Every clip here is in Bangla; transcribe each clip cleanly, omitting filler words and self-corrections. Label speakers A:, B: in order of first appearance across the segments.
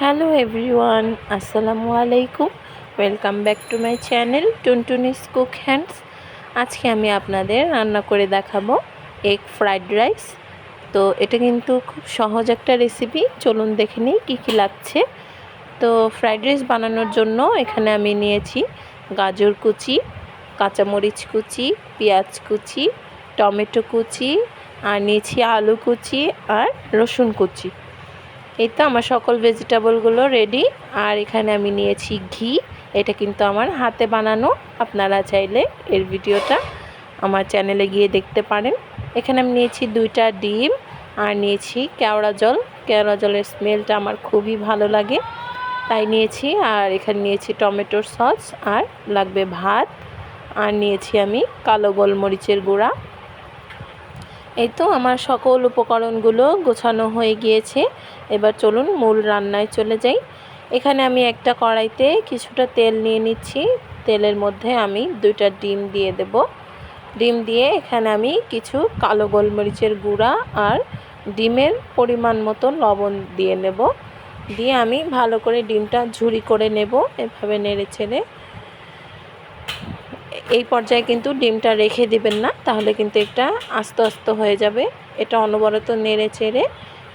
A: হ্যালো এভরিওয়ান, আসসালামু আলাইকুম। Welcome back to my channel Tuntuni's cook hands. আজকে আমি আপনাদের রান্না করে দেখাবো এগ ফ্রাইড রাইস। তো এটা কিন্তু খুব সহজ একটা রেসিপি। চলুন দেখে নিই কী কী লাগছে। তো ফ্রাইড রাইস বানানোর জন্য এখানে আমি নিয়েছি গাজর কুচি, কাঁচামরিচ কুচি, পেঁয়াজ কুচি, টমেটো কুচি, আর নিয়েছি আলু কুচি আর রসুন কুচি। এই তো আমার সকল ভেজিটেবলগুলো রেডি। আর এখানে আমি নিয়েছি ঘি। এটা কিন্তু আমার হাতে বানানো। আপনারা চাইলে এর ভিডিওটা আমার চ্যানেলে গিয়ে দেখতে পারেন। এখানে আমি নিয়েছি 2টা ডিম আর নিয়েছি কেওড়া জল। কেওড়া জলের স্মেলটা আমার খুবই ভালো লাগে, তাই নিয়েছি। আর এখানে নিয়েছি টমেটোর সস, আর লাগবে ভাত, আর নিয়েছি আমি কালো গোলমরিচের গুঁড়া। এই তো আমার সকল উপকরণগুলো গোছানো হয়ে গিয়েছে। এবার চলুন মূল রান্নায় চলে যাই। এখানে আমি একটা কড়াইতে কিছুটা তেল নিয়ে নিচ্ছি। তেলের মধ্যে আমি 2টা ডিম দিয়ে দেব। ডিম দিয়ে এখানে আমি কিছু কালো গোলমরিচের গুঁড়া আর ডিমের পরিমাণ মতো লবণ দিয়ে নেব। দিয়ে আমি ভালো করে ডিমটা ঝুরি করে নেব, এভাবে নেড়ে চেড়ে। এই পর্যায়ে কিন্তু ডিমটা রেখে দিবেন না, তাহলে কিন্তু একটা আস্ত আস্ত হয়ে যাবে। এটা অনবরত নেড়ে চেড়ে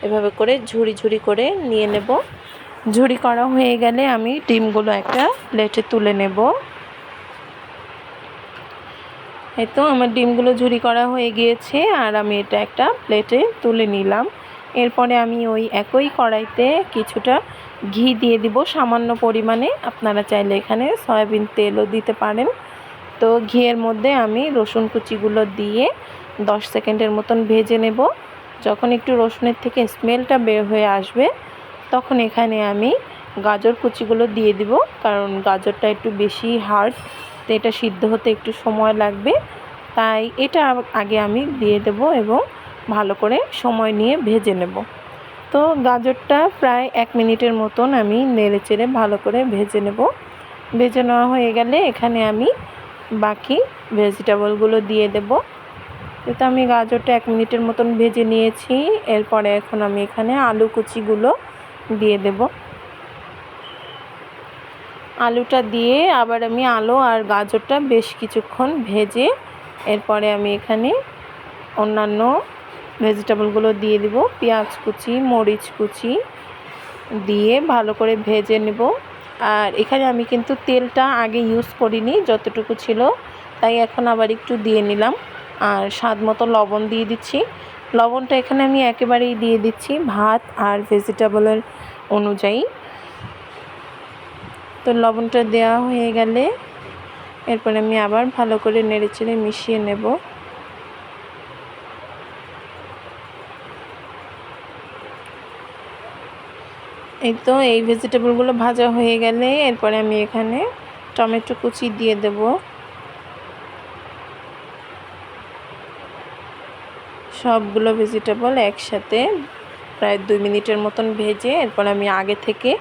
A: এভাবে করে ঝুরি ঝুরি করে নিয়ে নেব। ঝুরি করা হয়ে গেলে আমি ডিমগুলো একটা প্লেটে তুলে নেব। এই তো আমার ডিমগুলো ঝুরি করা হয়ে গিয়েছে, আর আমি এটা একটা প্লেটে তুলে নিলাম। এরপরে আমি ওই একই কড়াইতে কিছুটা ঘি দিয়ে দিব সামান্য পরিমাণে। আপনারা চাইলে এখানে সয়াবিন তেলও দিতে পারেন। তো ঘিয়ের মধ্যে আমি রসুন কুচিগুলো দিয়ে 10 সেকেন্ডের মতন ভেজে নেব। যখন একটু রসুনের থেকে স্মেলটা বের হয়ে আসবে, তখন এখানে আমি গাজর কুচিগুলো দিয়ে দিব, কারণ গাজরটা একটু বেশি হার্ড, তো এটা সিদ্ধ হতে একটু সময় লাগবে। তাই এটা আগে আমি দিয়ে দেব এবং ভালো করে সময় নিয়ে ভেজে নেব। তো গাজরটা প্রায় 1 মিনিটের মতন আমি নেড়ে চেড়ে ভালো করে ভেজে নেব। ভেজে নেওয়া হয়ে গেলে এখানে আমি বাকি ভেজিটেবলগুলো দিয়ে দেব। তো আমি গাজরটা 1 মিনিটের মতন ভেজে নিয়েছি। এরপরে এখন আমি এখানে আলু কুচিগুলো দিয়ে দেব। আলুটা দিয়ে আবার আমি আলু আর গাজরটা বেশ কিছুক্ষণ ভেজে এরপরে আমি এখানে অন্যান্য ভেজিটেবলগুলো দিয়ে দেব। পেঁয়াজ কুচি, মরিচ কুচি দিয়ে ভালো করে ভেজে নেব। আর এখানে আমি কিন্তু তেলটা আগে ইউজ করিনি, যতটুকু ছিল তাই এখন আবার একটু দিয়ে নিলাম। আর স্বাদ মতো লবণ দিয়ে দিচ্ছি। লবণটা এখানে আমি একেবারেই দিয়ে দিচ্ছি ভাত আর ভেজিটেবলের অনুযায়ী। তো লবণটা দেওয়া হয়ে গেলে এরপরে আমি আবার ভালো করে নেড়েচেড়ে মিশিয়ে নেব। এই তো এই ভেজিটেবলগুলো ভাজা হয়ে গেলে এরপরে আমি এখানে টমেটো কুচি দিয়ে দেব। সবগুলো ভেজিটেবল একসাথে প্রায় 2 মিনিটের মতন ভেজে এরপর আমি আগে থেকে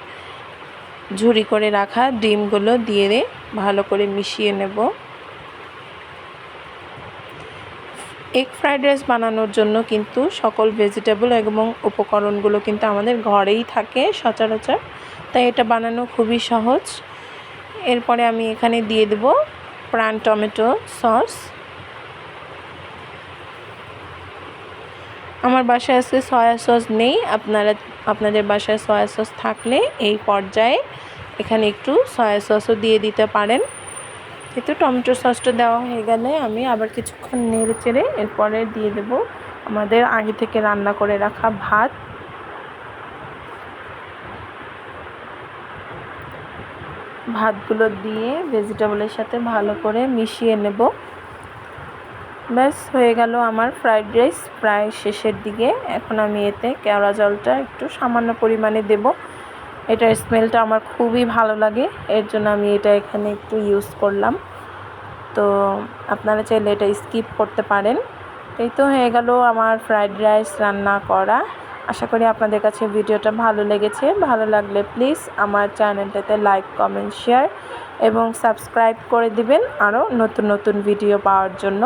A: ঝুরি করে রাখা ডিমগুলো দিয়ে ভালো করে মিশিয়ে নেব। এগ ফ্রাইড রাইস বানানোর জন্য কিন্তু সকল ভেজিটেবল এবং উপকরণগুলো কিন্তু আমাদের ঘরেই থাকে সচরাচর, তাই এটা বানানো খুবই সহজ। এরপরে আমি এখানে দিয়ে দেব প্রাণ টমেটো সস। আমার বাসায় আজকে সয়া সস নেই, আপনাদের বাসায় সয়া সস থাকলে এই পর্যায়ে এখানে একটু সয়া সসও দিয়ে দিতে পারেন। কিন্তু টমেটো সসটা দেওয়া হয়ে গেলে আমি আবার কিছুক্ষণ নেড়ে চেড়ে এরপরে দিয়ে দেব আমাদের আগে থেকে রান্না করে রাখা ভাত। ভাতগুলো দিয়ে ভেজিটেবলের সাথে ভালো করে মিশিয়ে নেব। ব্যাস হয়ে গেল আমার ফ্রাইড রাইস প্রায় শেষের দিকে। এখন আমি এতে কেওড়া জলটা একটু সামান্য পরিমাণে দেব। এটার স্মেলটা আমার খুবই ভালো লাগে, এর জন্য আমি এটা এখানে একটু ইউজ করলাম। তো আপনারা চাইলে এটা স্কিপ করতে পারেন। এই তো হয়ে গেল আমার ফ্রাইড রাইস রান্না করা। আশা করি আপনাদের কাছে ভিডিওটা ভালো লেগেছে। ভালো লাগলে প্লিজ আমার চ্যানেলটাতে লাইক, কমেন্ট, শেয়ার এবং সাবস্ক্রাইব করে দিবেন আরও নতুন নতুন ভিডিও পাওয়ার জন্য।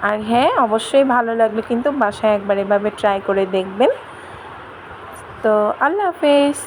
A: আর হ্যাঁ, অবশ্যই ভালো লাগলে কিন্তু বাসায় একবার এভাবে ট্রাই করে দেখবেন। তো আল্লাহ হাফেজ।